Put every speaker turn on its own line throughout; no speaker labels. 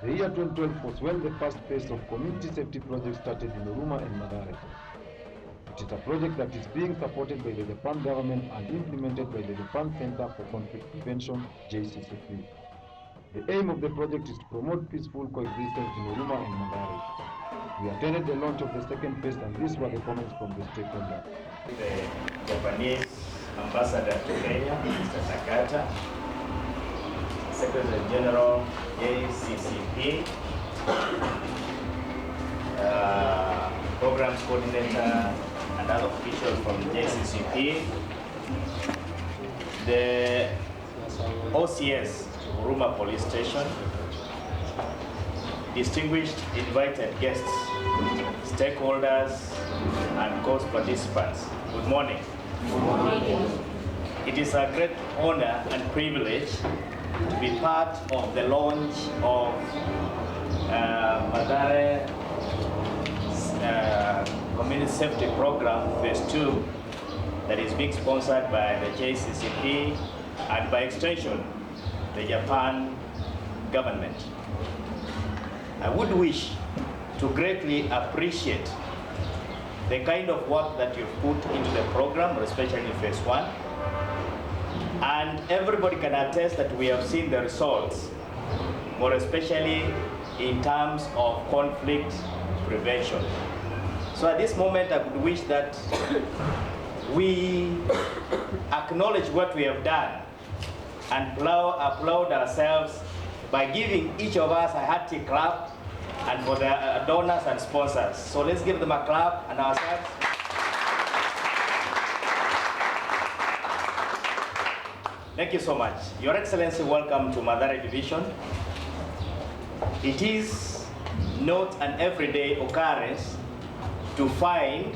The year 2012 was when the first phase of community safety project started in Huruma and Mathare. It is a project that is being supported by the Japan government and implemented by the Japan Center for Conflict Prevention, JCCP. The aim of the project is to promote peaceful coexistence in Huruma and Mathare. We attended the launch of the second phase, and these were the comments from the stakeholders.
The Japanese ambassador to Kenya, Mr. Takata, Secretary General, JCCP, Programs Coordinator, and other officials from JCCP, the OCS, Huruma Police Station, distinguished invited guests, stakeholders, and course participants. Good morning.
Good morning.
It is a great honor and privilege to be part of the launch of Mathare Community Safety Program Phase 2 that is being sponsored by the JCCP and by extension the Japan government. I would wish to greatly appreciate the kind of work that you've put into the program, especially in Phase 1. And everybody can attest that we have seen the results, more especially in terms of conflict prevention. So at this moment, I would wish that we acknowledge what we have done and applaud ourselves by giving each of us a hearty clap, and for the donors and sponsors. So let's give them a clap and ourselves. Thank you so much. Your Excellency, welcome to Mathare Division. It is not an everyday occurrence to find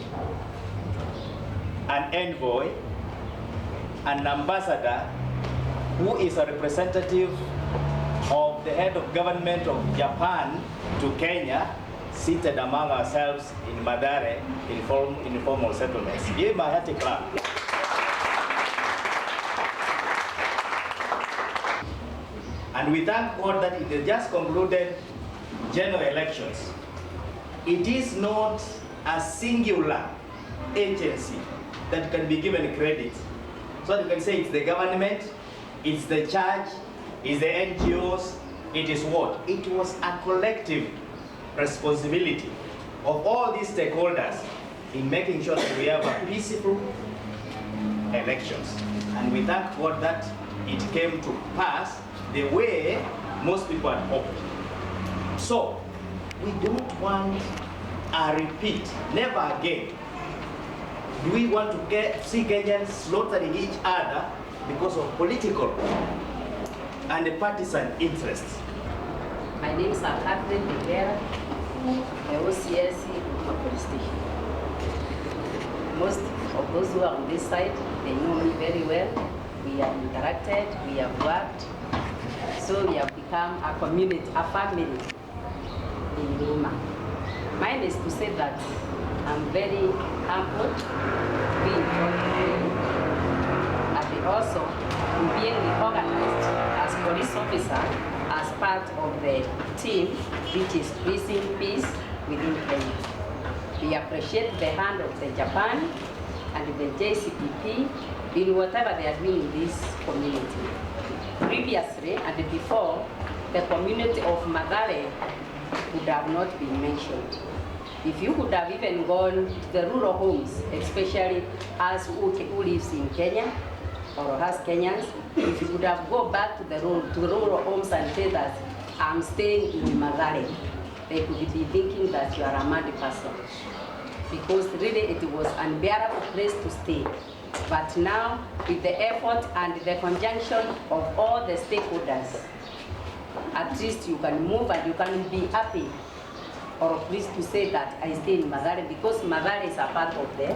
an envoy, an ambassador who is a representative of the head of government of Japan to Kenya, seated among ourselves in Mathare in informal settlements. Give him a hearty clap. And we thank God that it has just concluded general elections. It is not a singular agency that can be given credit. So you can say it's the government, it's the church, it's the NGOs, it is what? It was a collective responsibility of all these stakeholders in making sure that we have a peaceful elections. And we thank God that it came to pass the way most people had hoped. So, we don't want a repeat, never again. Do we want to see Kenyans slaughtering each other because of political and partisan interests?
My name is Catherine Rivera, the OCS Police Station. Most of those who are on this side, they know me very well. We have interacted, we have worked, so we have become a community, a family in Huruma. Mine is to say that I'm very humbled being brought here, and also being recognized as police officer as part of the team which is raising peace within Kenya. We appreciate the hand of the Japan and the JCPP in whatever they are doing in this community. Previously and before, the community of Mathare would have not been mentioned. If you would have even gone to the rural homes, especially us who lives in Kenya, or as Kenyans, if you would have go back to the rural homes and say that I'm staying in Mathare, they could be thinking that you are a mad person. Because really it was an unbearable place to stay. But now, with the effort and the conjunction of all the stakeholders, at least you can move and you can be happy or pleased to say that I stay in Mathare, because Mathare is a part of the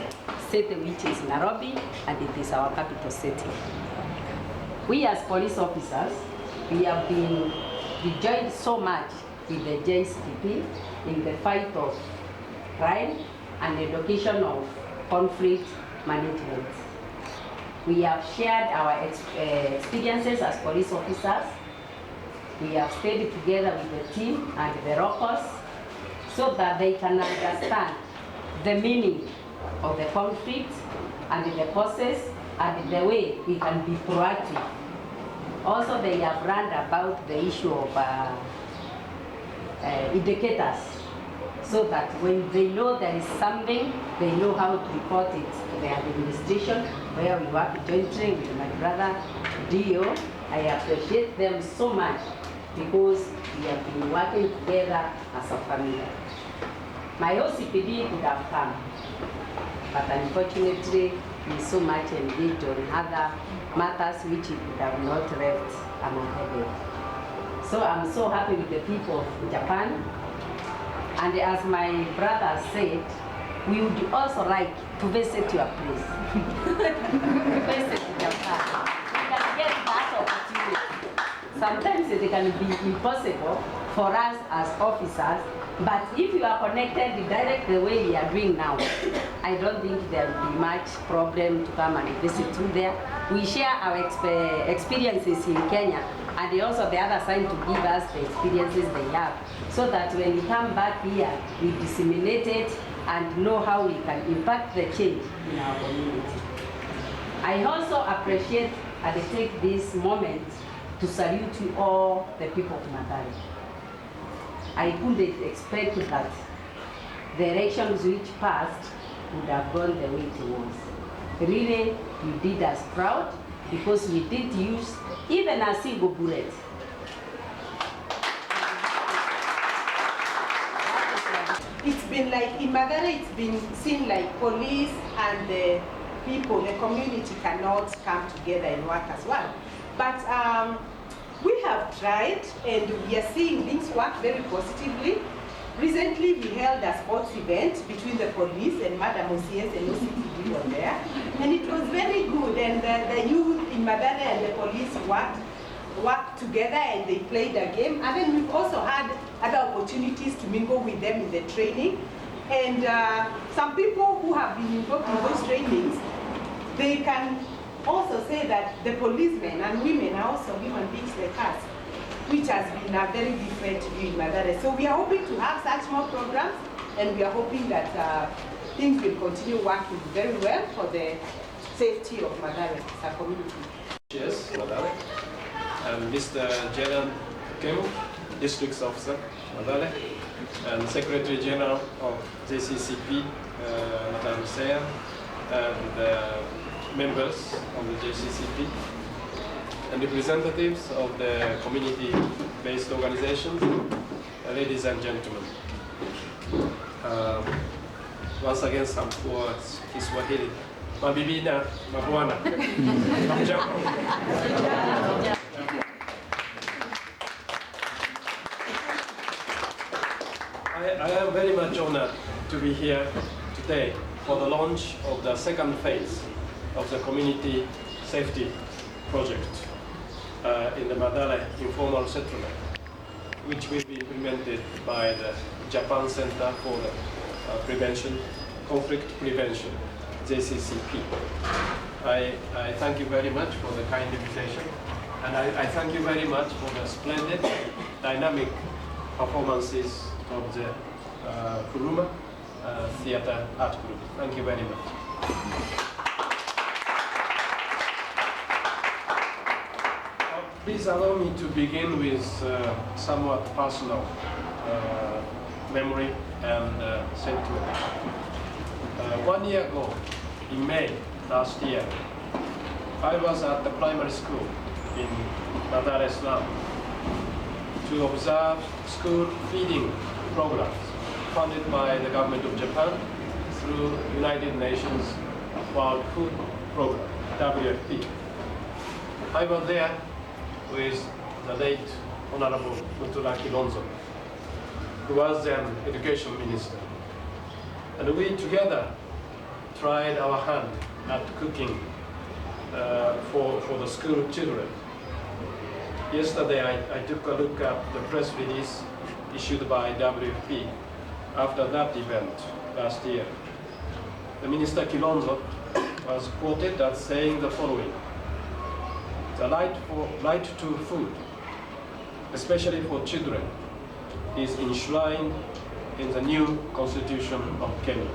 city which is Nairobi, and it is our capital city. We as police officers, we have been joined so much with the JCPP in the fight of crime and education of conflict management. We have shared our experiences as police officers, we have stayed together with the team and the locals so that they can understand the meaning of the conflict and the causes and the way we can be proactive. Also, they have learned about the issue of indicators, so that when they know there is something, they know how to report it to the administration, where we work jointly with my brother, Dio. I appreciate them so much because we have been working together as a family. My OCPD could have come, but unfortunately, he's so much engaged on other matters which he could have not left unattended. So I'm so happy with the people of Japan. And as my brother said, we would also like to visit your place. Visit Japan. We can get that opportunity. Sometimes it can be impossible for us as officers, but if you are connected direct the way we are doing now, I don't think there will be much problem to come and visit through there. We share our experiences in Kenya, and also the other side to give us the experiences they have, so that when we come back here, we disseminate it and know how we can impact the change in our community. I also appreciate and take this moment to salute you all the people of Mathare. I couldn't expect that the elections which passed would have gone the way it was. Really, you did us proud because we did use even a single bullet.
It's been like, in Mathare, it's been seen like police and the people, the community cannot come together and work as one. But we have tried and we are seeing things work very positively. Recently, we held a sports event between the police and Madam OCS and OCTD were there. And it was very good, and the youth in Mathare and the police worked together and they played a game. And then we've also had other opportunities to mingle with them in the training. And some people who have been involved in those trainings, they can also say that the policemen and women are also human beings like us, which has been a very different view in Mathare. So we are hoping to have such more programs, and we are hoping that things will continue working very well for the safety of Mathare as a community.
Yes, Mathare. I'm Mr. Jenan Kemu, District Officer, Mathare, and Secretary General of JCCP, Madam Seya, and members of the JCCP, and representatives of the community-based organizations, ladies and gentlemen. Once again, some words in Swahili. Mabibi na mabwana. I am very much honored to be here today for the launch of the second phase of the community safety project in the Mathare informal settlement, which will be implemented by the Japan Center for Conflict Prevention, JCCP. I thank you very much for the kind invitation, and I thank you very much for the splendid, dynamic performances of the Huruma Theatre Art Group. Thank you very much. Please allow me to begin with somewhat personal memory and sentiment. 1 year ago, in May last year, I was at the primary school in Mathare slum to observe school feeding programs funded by the government of Japan through United Nations World Food Program, WFP. I was there with the late Honorable Mathare Kilonzo, who was then Education Minister. And we together tried our hand at cooking for the school children. Yesterday I took a look at the press release issued by WFP after that event last year. The Minister Kilonzo was quoted as saying the following: "The right to food especially for children, is enshrined in the new constitution of Kenya.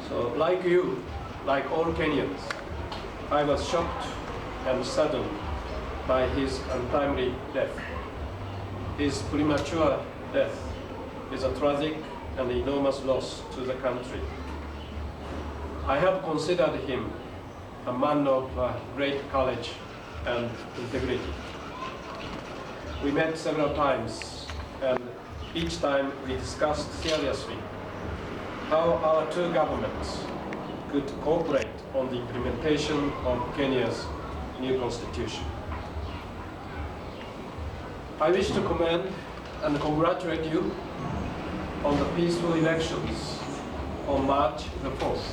So like you, like all Kenyans, I was shocked and saddened by his untimely death. His premature death is a tragic and enormous loss to the country. I have considered him a man of great courage and integrity. We met several times, and each time we discussed seriously how our two governments could cooperate on the implementation of Kenya's new constitution. I wish to commend and congratulate you on the peaceful elections on March the 4th.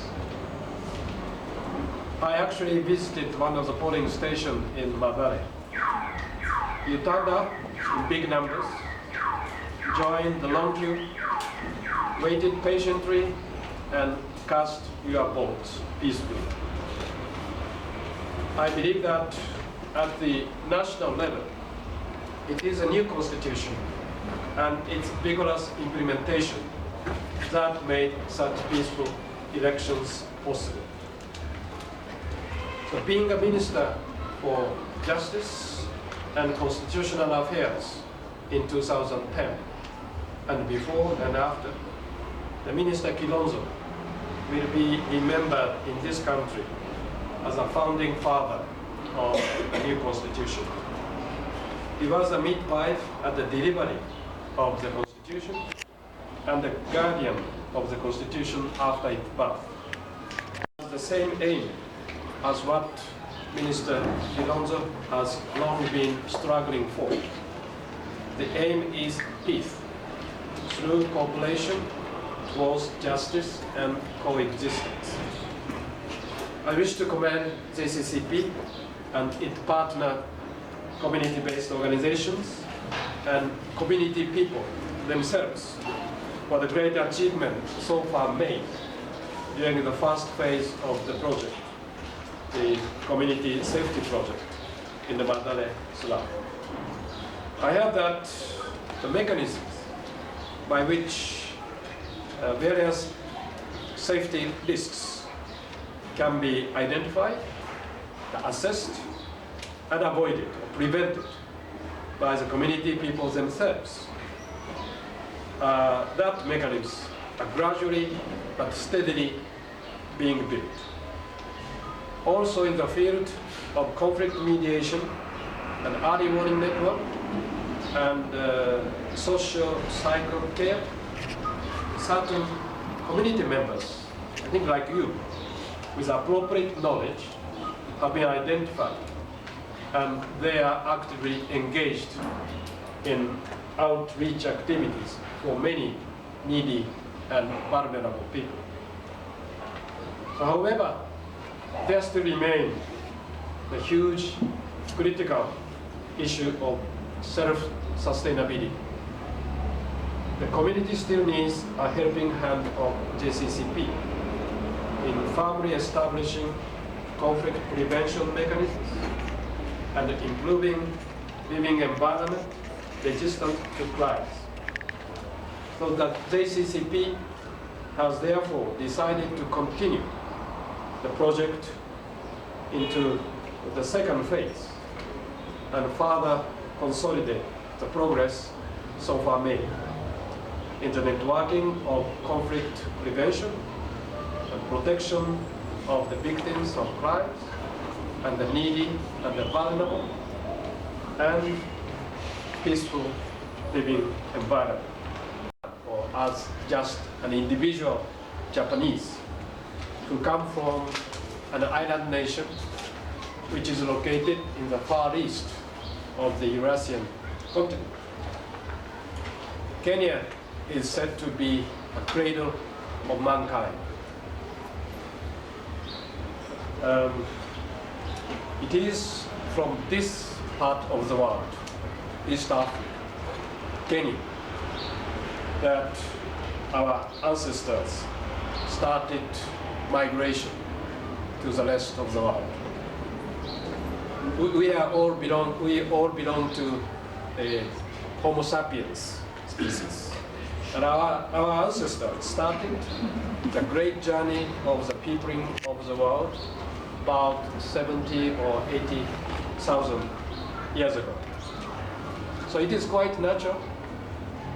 I actually visited one of the polling stations in Mathare. You turned up in big numbers, joined the long queue, waited patiently, and cast your votes peacefully. I believe that at the national level, it is a new constitution and its vigorous implementation that made such peaceful elections possible. So being a minister for justice and constitutional affairs in 2010, and before and after, the Minister Kilonzo will be remembered in this country as a founding father of the new constitution. He was a midwife at the delivery of the constitution and the guardian of the constitution after its birth. The same aim as what Minister Kilonzo has long been struggling for. The aim is peace through cooperation towards justice and coexistence. I wish to commend JCCP and its partner community-based organizations and community people themselves for the great achievement so far made during the first phase of the project, the community safety project in the Mathare slum. I heard that the mechanisms by which various safety risks can be identified, assessed, and avoided or prevented by the community people themselves. That mechanisms are gradually but steadily being built. Also in the field of conflict mediation and early warning network and social cycle care, certain community members, I think like you, with appropriate knowledge have been identified, and they are actively engaged in outreach activities for many needy and vulnerable people. So, however, there still remains the huge critical issue of self-sustainability. The community still needs a helping hand of JCCP in firmly establishing conflict prevention mechanisms and improving living environment resistant to crimes. So that JCCP has therefore decided to continue the project into the second phase and further consolidate the progress so far made in the networking of conflict prevention and protection of the victims of crimes and the needy and the vulnerable and peaceful living environment. Or as just an individual Japanese who come from an island nation which is located in the far east of the Eurasian continent. Kenya is said to be a cradle of mankind. It is from this part of the world, East Africa, Kenya, that our ancestors started migration to the rest of the world. we all belong to the Homo sapiens species. And our ancestors started the great journey of the peopling of the world about 70 or 80,000 years ago. So it is quite natural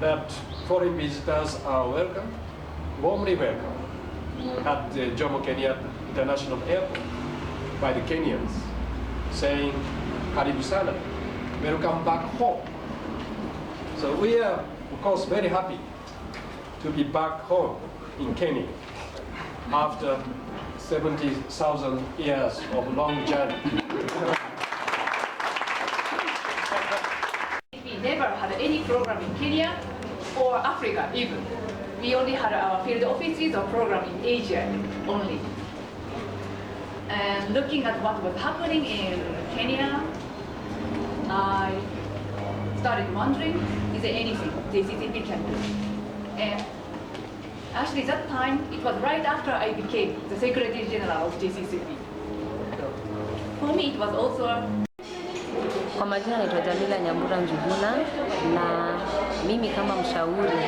that foreign visitors are welcome, warmly welcome, at the Jomo Kenyatta International Airport by the Kenyans, saying, "Karibu sana, welcome back home." So we are, of course, very happy to be back home in Kenya after 70,000 years of long journey.
We never had any program in Kenya or Africa even. We only had our field offices or program in Asia only. And looking at what was happening in Kenya, I started wondering, is there anything JCCP can do? And actually that time, it was right after I became the Secretary General of JCCP. So for me, it was also
Kwa majina naitwa Jamila Nyambura Njuguna na mimi kama mshauri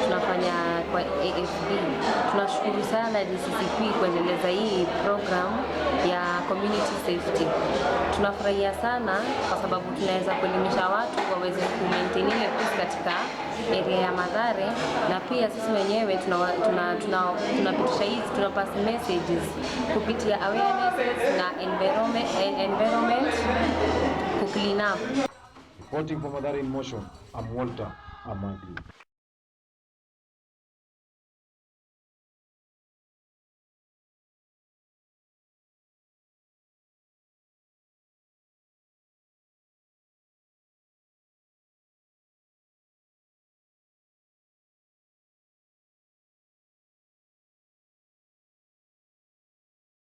tunafanya kwa AFB. Tunashukuru sana DCCP kuendeleza hii program ya community safety. Tunafurahia sana kwa sababu tunaweza kuelimisha watu waweze kumaintain ile peace katika area ya Mathare, na pia sisi wenyewe tunapitisha hizi, tunapass messages kupitia awareness na environment clean up.
Reporting from Mathare in Motion, I'm Walter Amagli.